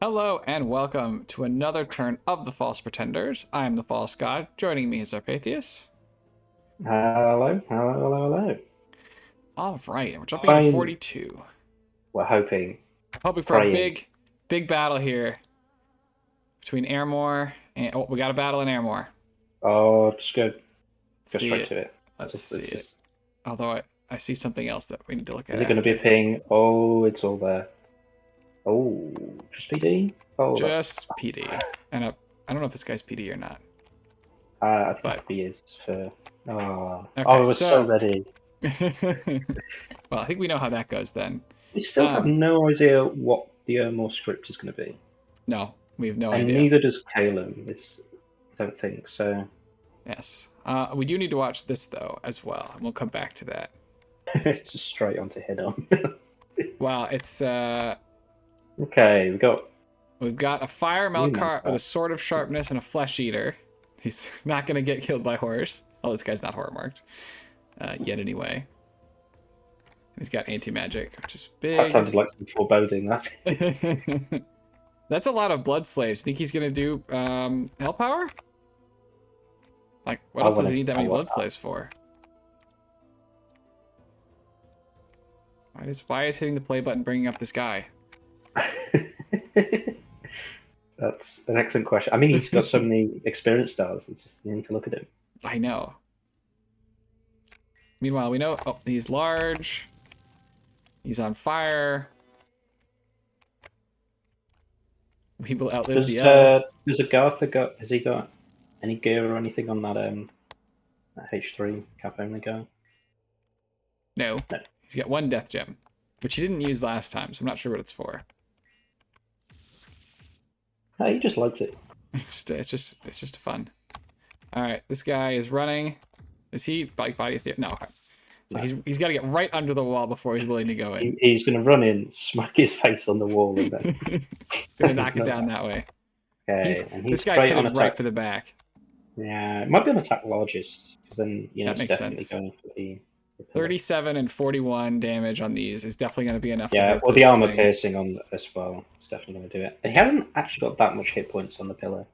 Hello and welcome to another turn of the False Pretenders. I am the False God. Joining me is Arpathius. Hello, hello, hello, hello. All right, we're jumping into 42. We're hoping, Hoping for a praying. big battle here between Airmore and we got a battle in Airmore. Oh, just go See straight it. to it. Let's see it. Although I see something else that we need to look at. Is it going to be a ping? Oh, it's all there. Oh, just PD? Oh, Just PD. And I don't know if this guy's PD or not. I think he is for. Oh, Okay, I was so ready. Well, I think we know how that goes then. We still have no idea what the Ermor script is going to be. No, we have no and idea. And neither does Calum. I don't think so. Yes. We do need to watch this though as well, and we'll come back to that. It's just straight on to head on. Wow, it's Okay, we've got a fire Melkart with a sword of sharpness and a flesh eater. He's not gonna get killed by horrors. Oh, this guy's not horror marked yet anyway. He's got anti-magic, which is big. That sounded like some foreboding. That. That's a lot of blood slaves. Think he's gonna do hell power? Like, what else does he need that many blood slaves for? Why is hitting the play button bringing up this guy? That's an excellent question. I mean, he's got so many experience stars. It's just you need to look at him. I know. Meanwhile, we know he's large. He's on fire. He will outlive the elf. Does Agartha has he got any gear or anything on that that H3 cap only guy? No. He's got one death gem, which he didn't use last time, so I'm not sure what it's for. Oh, he just likes it. It's just fun. All right, this guy is running. Is he body theory? No. Okay. So no. He's got to get right under the wall before he's willing to go in. He's going to run in, smack his face on the wall, and then gonna knock it down that way. Okay, this guy's headed right for the back. Yeah, it might be on attack largest, because then that makes sense. Going for the 37 and 41 damage on these is definitely going to be enough. Yeah, well, the armor piercing on as well is definitely going to do it. And he hasn't actually got that much hit points on the pillar.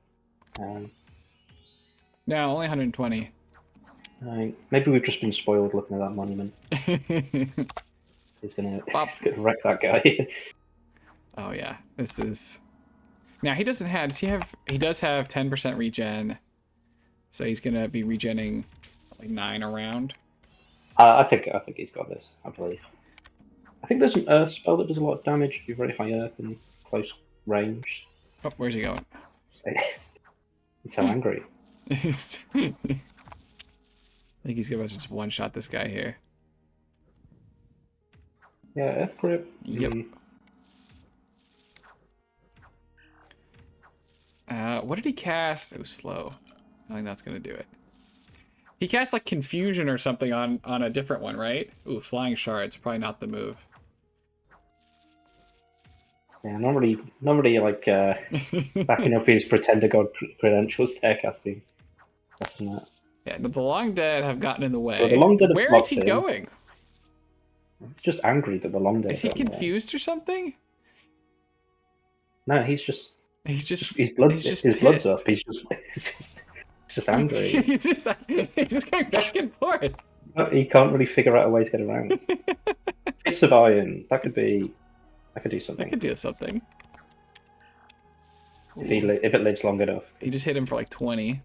No, only 120. Maybe we've just been spoiled looking at that monument. He's gonna wreck that guy. Oh yeah, this is. Now he doesn't have. He does have 10% regen, so he's gonna be regenning like 9 around. I think he's got this. I believe. I think there's an earth spell that does a lot of damage if you're very high earth and close range. Oh, where's he going? He's so angry. I think he's gonna just one-shot this guy here. Yeah, F grip. Yep. What did he cast? It was slow. I think that's gonna do it. He cast like confusion or something on a different one, right? Ooh, flying shards, probably not the move. Yeah, nobody like backing up his pretender god credentials there, casting. Yeah, the long dead have gotten in the way. So the long dead Where is he going? He's just angry that the long dead. Is he confused or something? No, he's just his blood's up. He's just angry. he's just going back and forth. He can't really figure out a way to get around. Fist of Iron. That could do something. That could do something. If it lives long enough. He just hit him for like 20.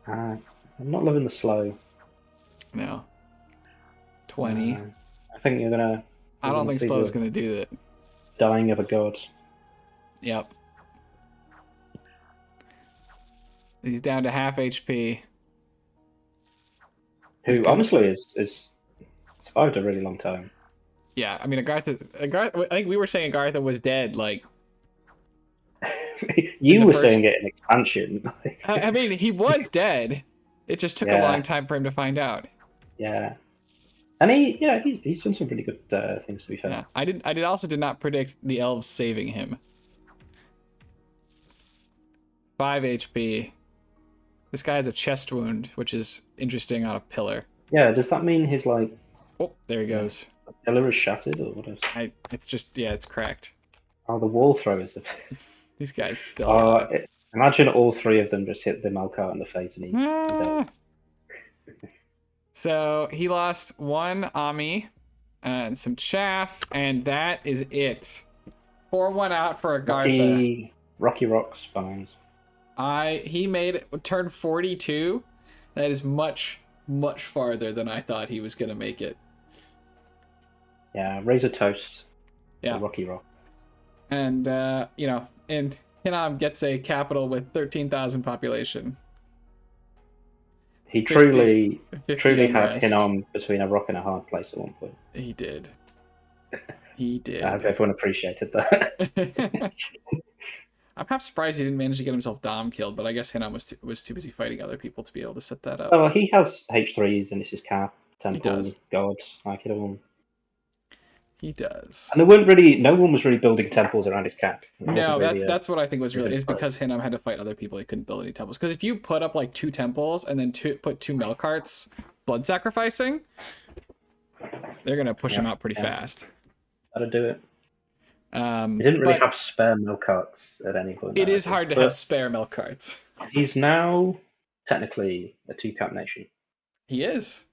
I'm not loving the slow. No. 20. I think you're gonna. I don't think slow is gonna do that. Dying of a god. Yep. He's down to half HP. Who honestly is survived a really long time. Yeah, I mean Agartha. I think we were saying Agartha was dead. Like you were saying it in expansion. I mean, he was dead. It just took a long time for him to find out. Yeah, and he's done some pretty good things, to be fair. Yeah, I also did not predict the elves saving him. 5 HP. This guy has a chest wound, which is interesting on a pillar. Yeah, does that mean he's like... Oh, there he goes. The pillar is shattered, or what is... It's just, yeah, it's cracked. Oh, the wall throwers. These guys still alive. Imagine all three of them just hit the Malkart in the face and he died. So he lost one Ami and some chaff, and that is it. Pour one out for Agartha. Rocky Rocks fines. He made it turn 42. That is much farther than I thought he was gonna make it. Yeah, Razor Toast. Yeah. Rocky Rock. And you know, and Hinam gets a capital with 13,000 population. He truly had Hinam between a rock and a hard place at one point. He did. He did. I hope everyone appreciated that. I'm half surprised he didn't manage to get himself Dom killed, but I guess Hinam was too busy fighting other people to be able to set that up. Oh, he has H3s and this is Cap, Temple, God, like it all. He does. And no one was really building temples around his Cap. No, that's what I think was really, is because Hinam had to fight other people, he couldn't build any temples. Because if you put up like 2 temples and then put 2 Melkarts blood sacrificing, they're gonna push him out pretty fast. That'll do it. He didn't really have spare Melkarts at any point. It is hard to have spare Melkarts. He's now technically a 2-cap nation. He is.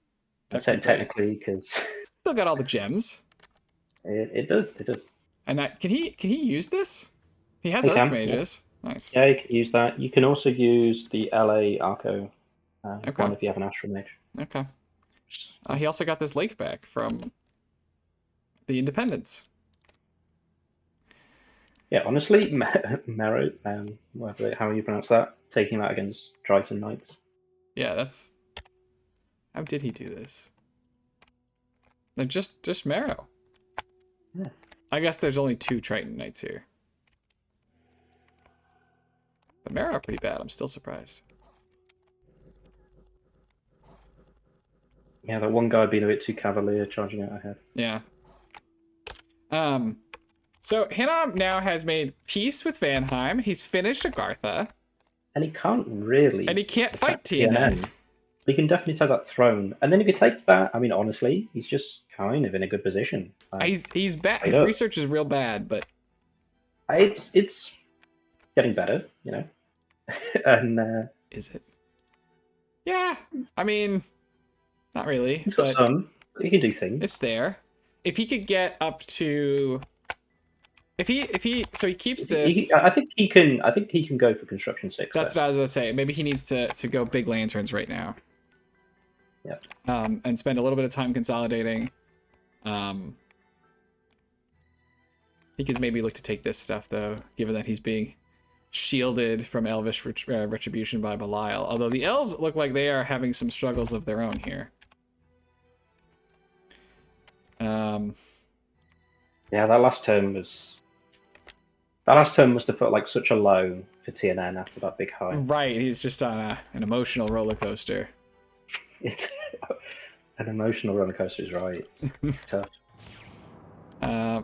I said technically because still got all the gems. It does. And can he use this? He has Earth Mages. Yeah. Nice. Yeah, you can use that. You can also use the LA Arco one if you have an Astral Mage. Okay. He also got this lake back from the Independence. Yeah, honestly, Mero, how you pronounce that? Taking that against Triton Knights. Yeah, that's... How did he do this? Just Mero. Yeah. I guess there's only 2 Triton Knights here. But Mero are pretty bad. I'm still surprised. Yeah, that one guy being a bit too cavalier, charging out ahead. Yeah. So Hinam now has made peace with Vanheim. He's finished Agartha. And he can't really... And he can't fight TNN. He can definitely take that throne. And then if he takes that, I mean, honestly, he's just kind of in a good position. He's bad. His research is real bad, but... It's getting better, you know? And is it? Yeah. I mean, not really. He's got some. He can do things. It's there. If he could get up to... If he keeps this. I think he can go for construction 6. That's what I was gonna say. Maybe he needs to go big lanterns right now. Yeah. And spend a little bit of time consolidating. He could maybe look to take this stuff though, given that he's being shielded from Elvish retribution by Belial. Although the elves look like they are having some struggles of their own here. Yeah, that last turn must have felt like such a low for TNN after that big high. Right, he's just on an emotional roller coaster. An emotional roller coaster is right. It's tough.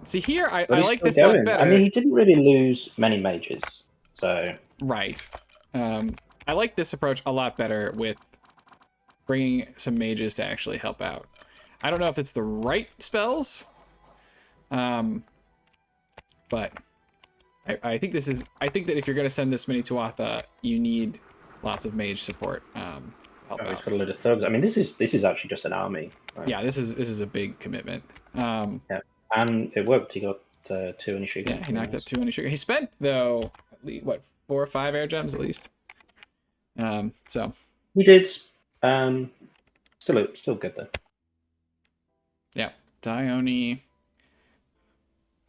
See here, I like this a lot better. I mean, he didn't really lose many mages, so... Right. I like this approach a lot better with bringing some mages to actually help out. I don't know if it's the right spells, but I think this is... I think that if you're going to send this many Tuatha, you need lots of mage support. Help out. He's got a load of thugs. I mean, this is actually just an army. Right? Yeah, this is a big commitment. Yeah, and it worked. He got 2 Onishiga. Yeah, he knocked out 2 Onishiga. He spent though, what, 4 or 5 air gems at least. So he did. Still good though. Yeah, Dione.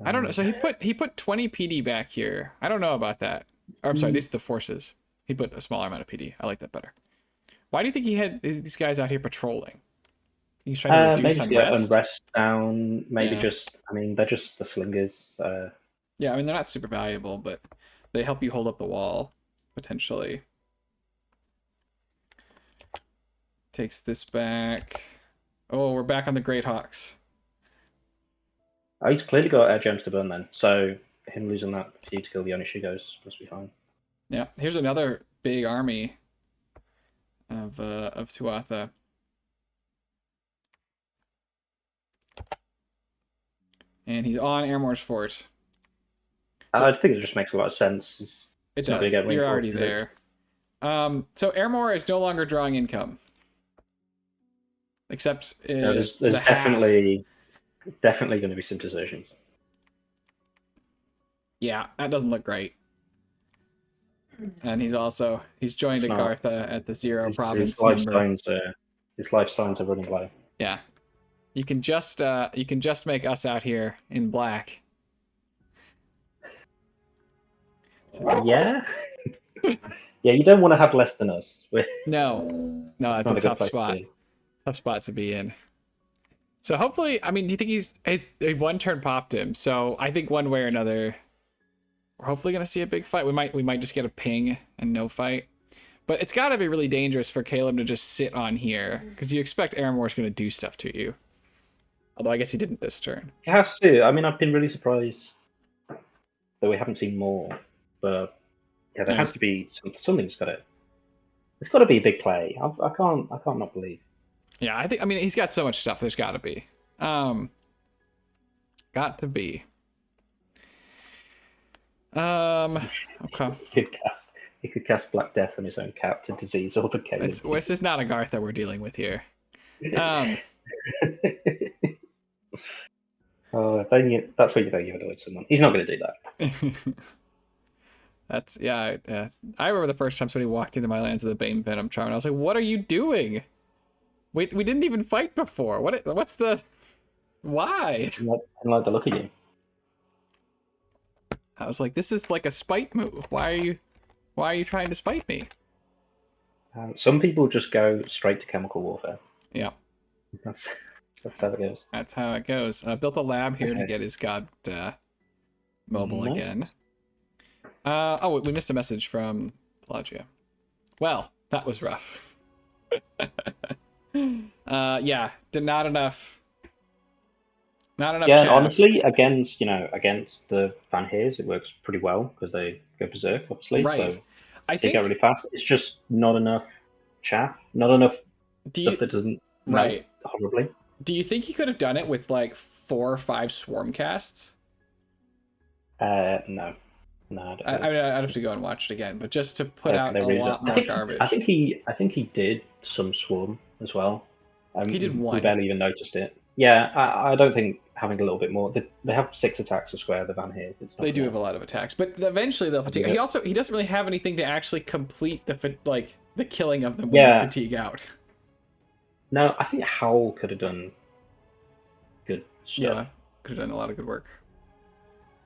I don't know. So he put 20 PD back here. I don't know about that. Or, I'm sorry, these are the forces. He put a smaller amount of PD. I like that better. Why do you think he had these guys out here patrolling? He's trying to reduce unrest down. Maybe just, I mean, they're just the slingers. Yeah, I mean, they're not super valuable, but they help you hold up the wall, potentially. Takes this back. Oh, we're back on the Great Hawks. Oh, he's clearly got air gems to burn then. So him losing that for you to kill the Onishigos must be fine. Yeah, here's another big army of Tuatha. And he's on Airmore's fort. So I think it just makes a lot of sense. it It's not going to does. get You're reinforced, already is it? there. So Airmore is no longer drawing income, except No, there's the half. definitely going to be some desertions. Yeah, that doesn't look great. And he's joined It's not. Agartha at the 0 His province life number. signs are his life signs are running low. Yeah, you can just make us out here in black. Yeah, yeah. You don't want to have less than us. No, no, That's it's a not a good tough place to spot. be. Tough spot to be in. So hopefully, I mean, do you think he's one turn popped him? So I think one way or another, we're hopefully gonna see a big fight. We might just get a ping and no fight. But it's got to be really dangerous for Caleb to just sit on here because you expect Airmore's going to do stuff to you. Although I guess he didn't this turn. It has to. I mean, I've been really surprised that we haven't seen more. But yeah, there Yeah. has to be something's got it. It's got to be a big play. I can't not believe. Yeah, I mean, he's got so much stuff. There's got to be. Got to be. Okay. He could cast Black Death on his own cat to disease all the Caleb. This is not Agartha we're dealing with here. Oh, that's what you know you've annoyed someone. He's not going to do that. That's yeah. I remember the first time somebody walked into my lands with a Bane Venom Charm, and I was like, "What are you doing? We didn't even fight before. What's the why?" I like the look of you. I was like, "This is like a spite move. Why are you trying to spite me?" Some people just go straight to chemical warfare. Yeah, That's how it goes. that's how it goes. Built a lab here to get his god mobile Nice. again. Oh, we missed a message from Pelagia. Well, that was rough. Yeah, not enough. Not enough. Yeah, and chaff. honestly, against the Van Heers, it works pretty well because they go berserk, obviously. Right. So I they think. go really fast. It's just not enough chaff, not enough stuff that doesn't melt horribly. Do you think he could have done it with like 4 or 5 swarm casts? No. I'd have to go and watch it again, but just to put out a lot more garbage. I think he did some swarm as well. He did one. We barely even noticed it. Yeah, I don't think having a little bit more. They have 6 attacks a square. The Van Heers. They do have a lot of attacks, but eventually they'll fatigue. Yeah. He doesn't really have anything to actually complete the killing of them when they fatigue out. No, I think Howl could have done good stuff. Yeah, could have done a lot of good work.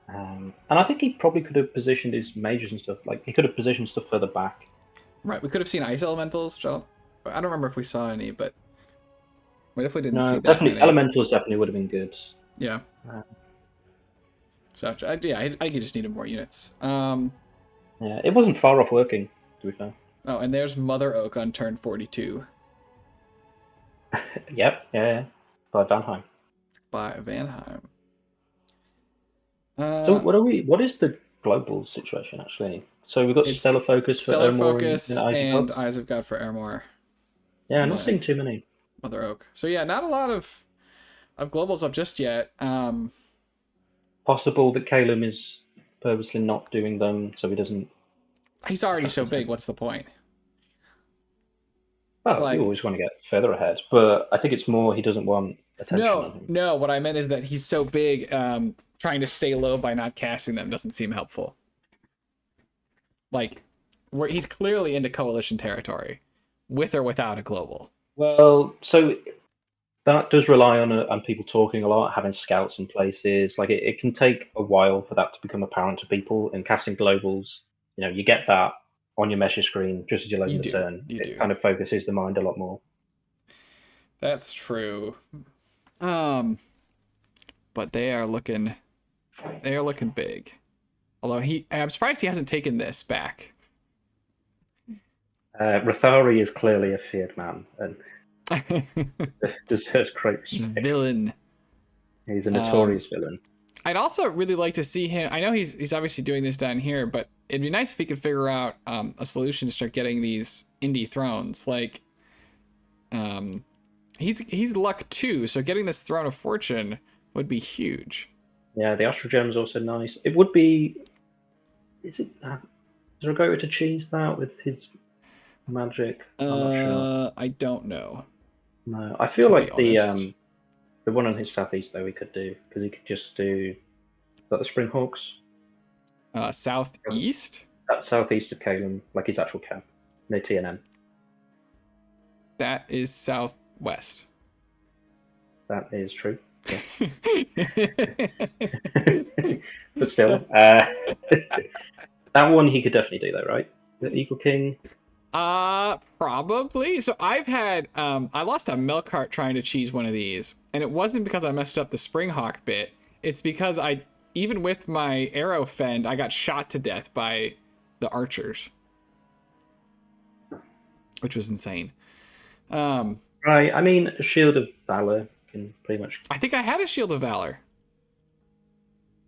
And I think he probably could have positioned his mages and stuff. Like he could have positioned stuff further back. Right, we could have seen ice elementals. I don't remember if we saw any, but we definitely didn't see that definitely many. Elementals definitely would have been good. Yeah. So I think you just needed more units. Yeah, it wasn't far off working, to be fair. Oh, and there's Mother Oak on turn 42. Yep, yeah, by Vanheim. By Vanheim. So what is the global situation actually? So we've got Stellar Focus for Ermor and Eyes of God for Airmore. Yeah, I'm not seeing too many. Mother Oak. So yeah, not a lot of globals up just yet. Possible that Calum is purposely not doing them so he doesn't. He's already so big. What's the point? Well, you always want to get further ahead, but I think it's more he doesn't want attention on him. No, what I meant is that he's so big, trying to stay low by not casting them doesn't seem helpful. Like, he's clearly into coalition territory, with or without a global. Well, so that does rely on people talking a lot, having scouts in places. Like it can take a while for that to become apparent to people. And casting globals, you get that on your measure screen just as you're loading the turn. It kind of focuses the mind a lot more. That's true. But they are looking big. Although I'm surprised he hasn't taken this back. Rathari is clearly a feared man and deserves great respect. Villain. He's a notorious villain. I'd also really like to see him. I know he's obviously doing this down here, but it'd be nice if he could figure out a solution to start getting these indie thrones. Like, he's luck 2, so getting this Throne of Fortune would be huge. Yeah, the Astral Gem is also nice. It would be Is it? Does it go to cheese that with his magic? I'm not sure. I don't know. No, I feel To be like honest. the one on his southeast though he could do because he could just do like the Spring Hawks. Southeast? That's southeast of Calum, like his actual camp near TNM. That is southwest. That is true. But still, that one he could definitely do though, right? The Eagle King. Probably. So I've had I lost a milk cart trying to cheese one of these, and it wasn't because I messed up the Springhawk bit. It's because even with my arrow fend, I got shot to death by the archers, which was insane. Right. I mean, a Shield of Valor can pretty much. I think I had a Shield of Valor.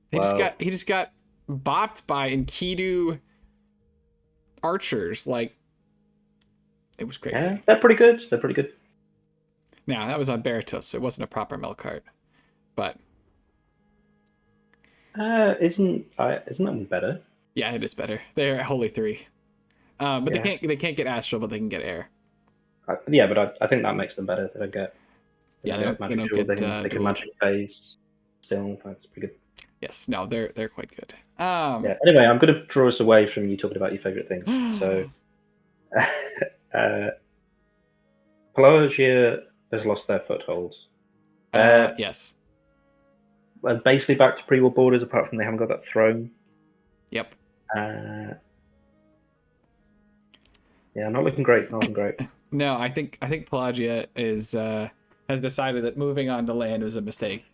He Well, just got bopped by Enkidu archers. Like, it was crazy. yeah, they're pretty good. They're pretty good. Now that was on Baratus, so it wasn't a proper milk cart, but Isn't that one better? yeah, it is better. They're holy 3. But Yeah. they can't get astral, but they can get air. Yeah, but I think that makes them better. They don't get. Yeah, they don't magic get they can dueled. magic phase. Still, that's pretty good. Yes, no, they're quite good. Yeah. Anyway, I'm going to draw us away from you talking about your favorite things. So, Pelagia has lost their foothold. Yes. Basically back to pre-war borders, apart from they haven't got that throne. Yep. Yeah, not looking great. Not looking great. No, I think Pelagia is has decided that moving on to land was a mistake.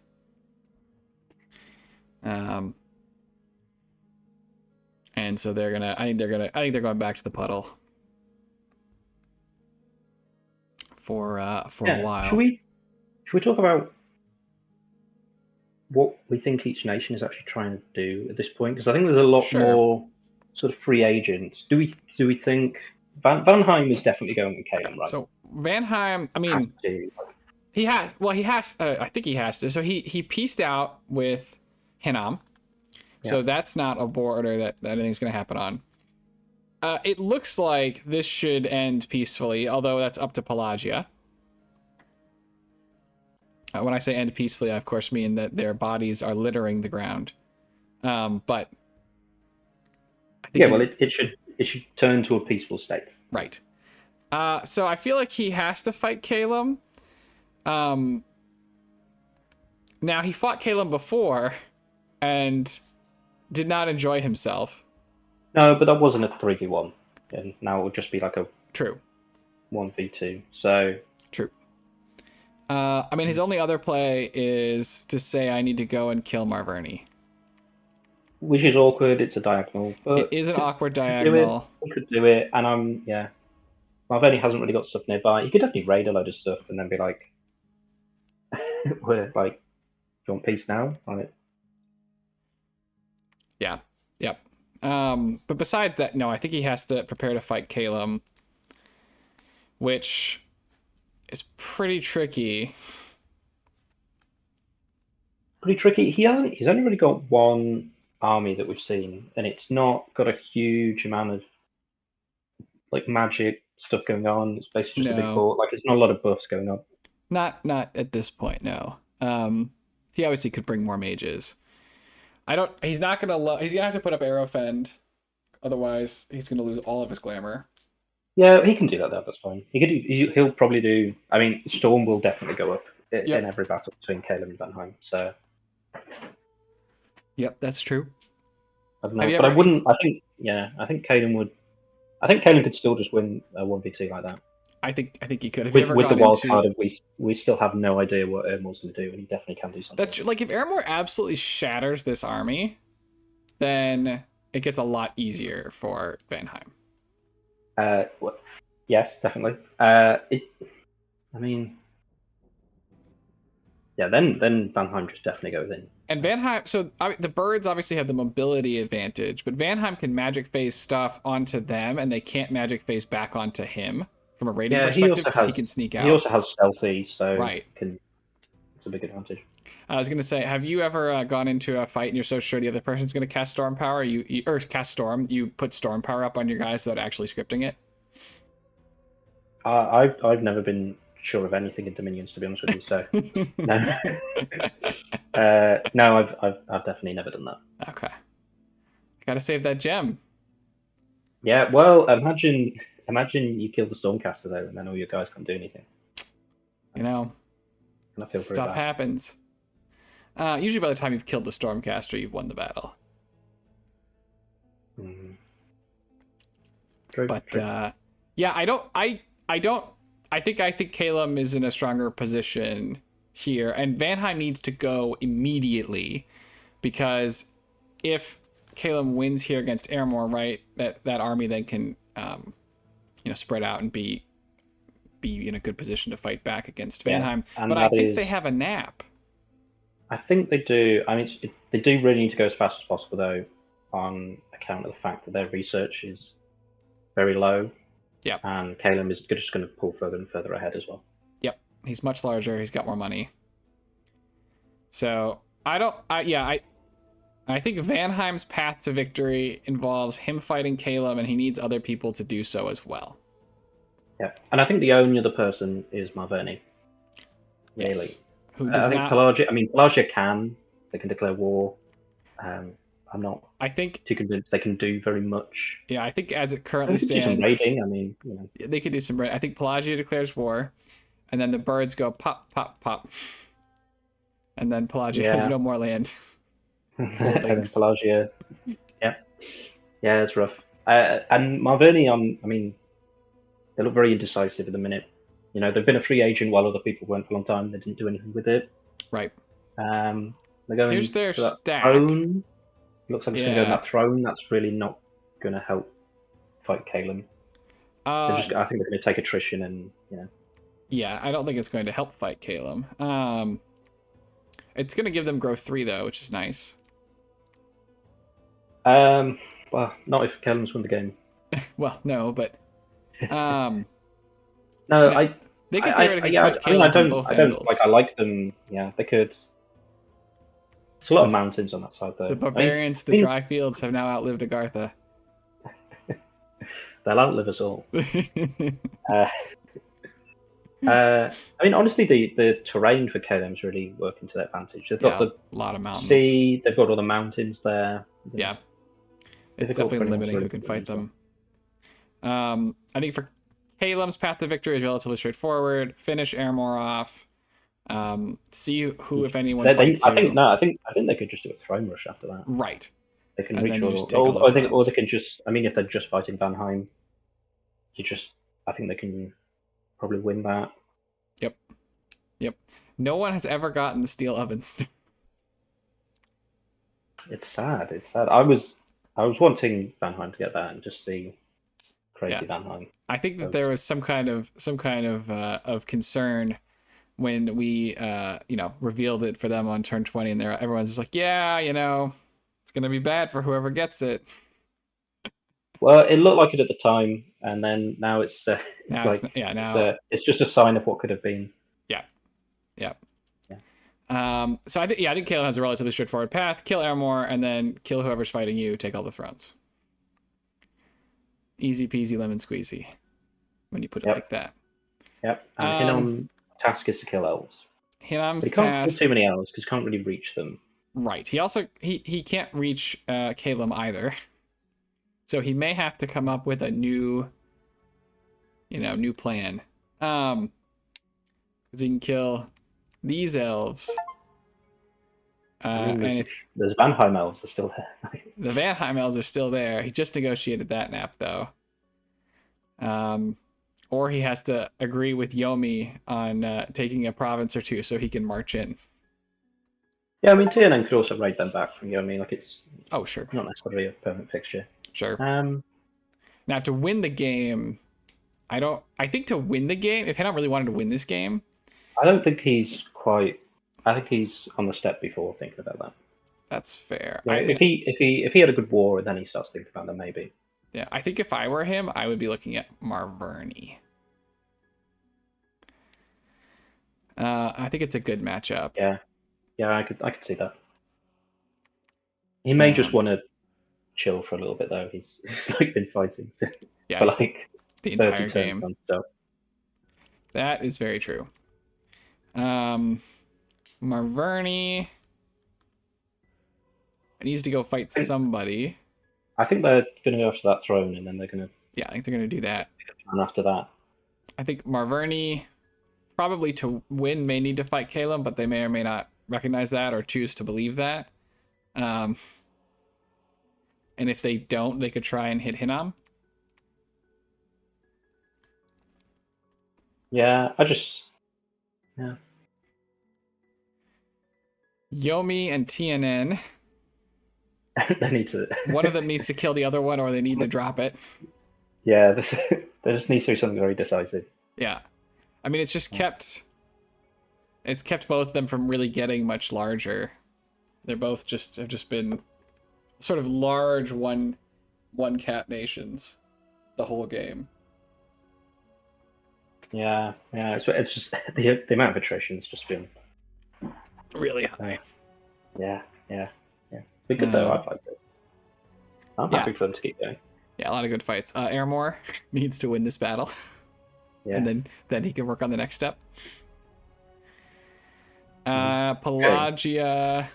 And so I think they're going back to the puddle for a while. Should we talk about what we think each nation is actually trying to do at this point? Because I think there's a lot more sort of free agents. Do we think Vanheim is definitely going to Calum, right? So Vanheim, I mean, he has. Well, he has. I think he has to. So he pieced out with Hinam. So that's not a border that anything's going to happen on. It looks like this should end peacefully, although that's up to Pelagia. When I say end peacefully, I of course mean that their bodies are littering the ground. But I think it should turn to a peaceful state. Right. So I feel like he has to fight Calum. Now he fought Calum before, and did not enjoy himself. No, but that wasn't a 3v1, and now it would just be like a 1v2. So true. I mean, his only other play is to say, I need to go and kill Marverni. Which is awkward. It's a diagonal. But it is an awkward diagonal. We could do it, and Marverni hasn't really got stuff nearby. He could definitely raid a load of stuff and then be like, "We're like, do you want peace now?" Right. Yeah. Yep. But besides that, no, I think he has to prepare to fight Calum, which is pretty tricky. He's only really got one army that we've seen, and it's not got a huge amount of like magic stuff going on. It's basically just a big fort. Like, it's not a lot of buffs going on. Not at this point, no. He obviously could bring more mages. He's gonna have to put up arrow fend, otherwise he's gonna lose all of his glamour. Yeah, he can do that though. That's fine. He'll probably do. I mean, Storm will definitely go up in every battle between Calum and Vanheim. So. Yep, that's true. I don't know, but I wouldn't. I think Calum would. I think Calum could still just win a 1v2 like that. I think he could. With the wild card of we still have no idea what Ermor's going to do, and he definitely can do something. That's true. Like, if Ermor absolutely shatters this army, then it gets a lot easier for Vanheim. Yes, definitely. Then Vanheim just definitely goes in. And Vanheim, so the birds obviously have the mobility advantage, but Vanheim can magic phase stuff onto them, and they can't magic phase back onto him from a rating perspective because he can sneak out. He also has stealthy, so right. It's a big advantage. I was gonna say, have you ever gone into a fight and you're so sure the other person's gonna cast storm power, or cast storm, you put storm power up on your guys without actually scripting it? I've never been sure of anything in Dominions, to be honest with you. So no, no, I've definitely never done that. Okay, gotta save that gem. Yeah, well, imagine you kill the Stormcaster though, and then all your guys can't do anything. You know, And I feel pretty stuff bad. happens. Usually by the time you've killed the Stormcaster, you've won the battle. Mm. True, But true. yeah, I think Calum is in a stronger position here, and Vanheim needs to go immediately, because if Calum wins here against Airmore, right, that army then can spread out and be in a good position to fight back against Yeah, Vanheim. and But I that think they is, have a nap. I think they do. I mean, they do really need to go as fast as possible though, on account of the fact that their research is very low, Yep. and Calum is just going to pull further and further ahead as well. Yep. He's much larger. He's got more money. So I think Vanheim's path to victory involves him fighting Calum, and he needs other people to do so as well. Yeah, and I think the only other person is Marverni. Really, Yes. Who does I think not? Pelagia. I mean, Pelagia can. They can declare war. I'm not I think. too convinced they can do very much. Yeah, I think as it currently They could do some stands, raiding. I mean, you know. they could do some. I think Pelagia declares war, and then the birds go pop, pop, pop, and then Pelagia has Yeah. no more land And then holdings. Pelagia. Yeah, yeah, it's rough. And Marverni, I mean, they look very indecisive at the minute. You know, they've been a free agent while other people weren't for a long time. They didn't do anything with it. Right. They're going Here's their for that stack. throne. Looks like it's going to go in Yeah. that throne. That's really not going to help fight Kalen. They're Uh, just, I think they're going to take attrition and, you know. yeah. I don't think it's going to help fight Calum. It's going to give them growth 3 though, which is nice. Well, not if Kalen's won the game. Well, no, but um, No, you know, they could theoretically yeah, fight I mean, Calum from both angles. I like them. Yeah, they could. It's a lot of The, mountains on that side, though. the barbarians, the I mean, dry fields have now outlived Agartha. they'll outlive us all. Uh, I mean, honestly, the terrain for KLM's really working to their advantage. They've got the a lot of mountains. sea, they've got all the mountains there. Yeah, it's definitely limiting who can fight them. I think for Calum's path to victory is relatively straightforward. Finish Airmore off. See who, if anyone, fights you. I think they could just do a throne rush after that. Right. They can And reach then you all, just take all the or thrones. they can just. I mean, if they're just fighting Vanheim, I think they can probably win that. Yep. No one has ever gotten the steel ovens. It's sad. It's sad. I was wanting Vanheim to get that and just see crazy Vanheim. I think that there was some kind of concern when we revealed it for them on turn 20, and everyone's just like, yeah, it's gonna be bad for whoever gets it. Well, it looked like it at the time, and then now it's it's just a sign of what could have been. Yeah. So I think Caleb has a relatively straightforward path: kill Airmore, and then kill whoever's fighting you. Take all the thrones. Easy peasy lemon squeezy. When you put it like that. Yep. And Hinnom's task is to kill elves. Hinnom's task. He can't task. kill too many elves because he can't really reach them. Right. He also he can't reach Caleb either. So he may have to come up with a new plan. Because he can kill these elves. And if there's Vanheim elves are still there. The Vanheim elves are still there. He just negotiated that nap though. Or he has to agree with Yomi on taking a province or two so he can march in. Yeah, I mean TNN could also raid them back from Yomi. Like it's sure, not necessarily a permanent fixture. Sure. Now to win the game, I think to win the game, if Hinnom really wanted to win this game, I don't think he's quite. I think he's on the step before thinking about that. That's fair. Yeah, if he had a good war and then he starts thinking about that, maybe. Yeah, I think if I were him, I would be looking at Marverni. I think it's a good matchup. Yeah, Yeah, I could see that. He may just Um, want to chill for a little bit though. He's like been fighting yeah, for he's like the 30 entire turns game. on stuff. That is very true. Marverni needs to go fight somebody. I think they're going to go after that throne, and then they're going to Yeah, I think they're going to do that. plan after that. I think Marverni, probably to win, may need to fight Caleb, but they may or may not recognize that or choose to believe that. And if they don't, they could try and hit Hinam. Yeah, yeah. Yomi and TNN. They need to. One of them needs to kill the other one, or they need to drop it. Yeah, there just needs to be something very decisive. Yeah, I mean, it's kept both of them from really getting much larger. They're both have just been sort of large one cat nations the whole game. Yeah, it's just the amount of attrition's just been Really high. Yeah. It's been good though. I've liked it. I'm happy for them to keep going. Yeah, a lot of good fights. Airmore needs to win this battle. Yeah. And then he can work on the next step. Pelagia.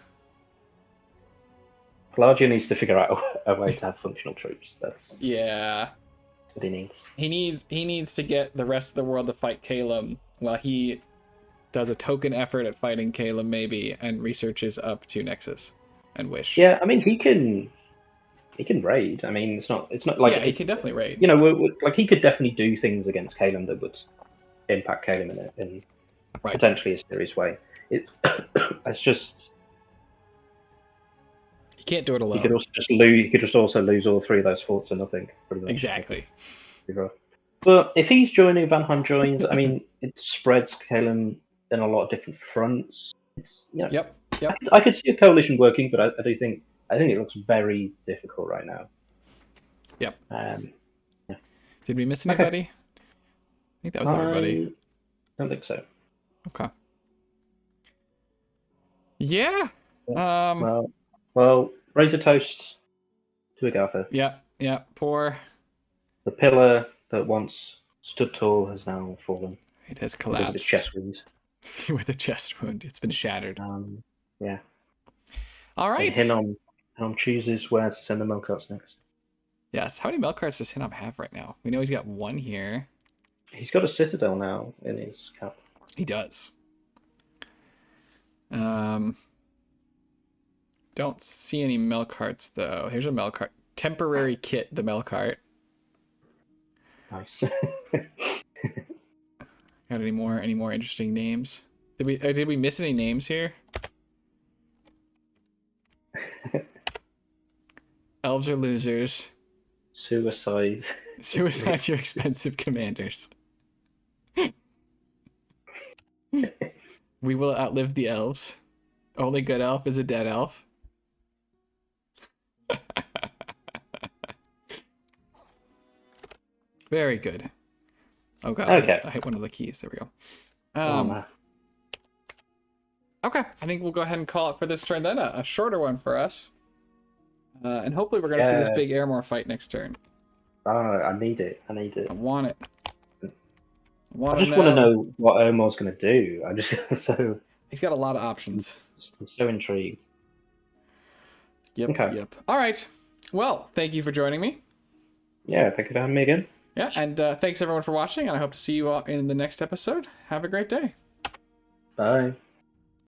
Pelagia needs to figure out a way to have functional troops. That's what he needs. He needs to get the rest of the world to fight Caleb while he does a token effort at fighting Caleb maybe and researches up to Nexus and Wish. Yeah, I mean he can raid. I mean it's not like he can definitely raid. You know, like he could definitely do things against Caleb that would impact Caleb in potentially a serious way. It's just he can't do it alone. He could also just lose. He could just also lose all three of those forts or nothing. Pretty much. Exactly. But if he's joining, Vanheim joins. I mean, it spreads Caleb in a lot of different fronts. It's Yep. I could see a coalition working, but I think it looks very difficult right now. Yep. Yeah. Did we miss anybody? Okay. I think that was everybody. I don't think so. Okay. Yeah. Well, raise a toast to Agartha. Yeah. Poor. The pillar that once stood tall has now fallen. It has collapsed. With a chest wound. With a chest wound. It's been shattered. Yeah. All right. And Hinnom chooses where to send the milk carts next. Yes. How many milk carts does Hinnom have right now? We know he's got one here. He's got a citadel now in his cap. He does. Don't see any milk carts though. Here's a milk cart. Temporary kit, the milk cart. Nice. Got any more interesting names? Did we miss any names here? Elves are losers. Suicide. Suicide's your expensive commanders. We will outlive the elves. Only good elf is a dead elf. Very good. Oh god, okay. I hit one of the keys. There we go. Okay, I think we'll go ahead and call it for this turn then. A shorter one for us. And hopefully we're going to see this big Airmore fight next turn. Oh, I need it. I want it. I just want to know what Airmore's going to do. I'm just so... He's got a lot of options. I'm so intrigued. Yep. All right. Well, thank you for joining me. Yeah, thank you for having me again. Yeah, and thanks everyone for watching, and I hope to see you all in the next episode. Have a great day. Bye.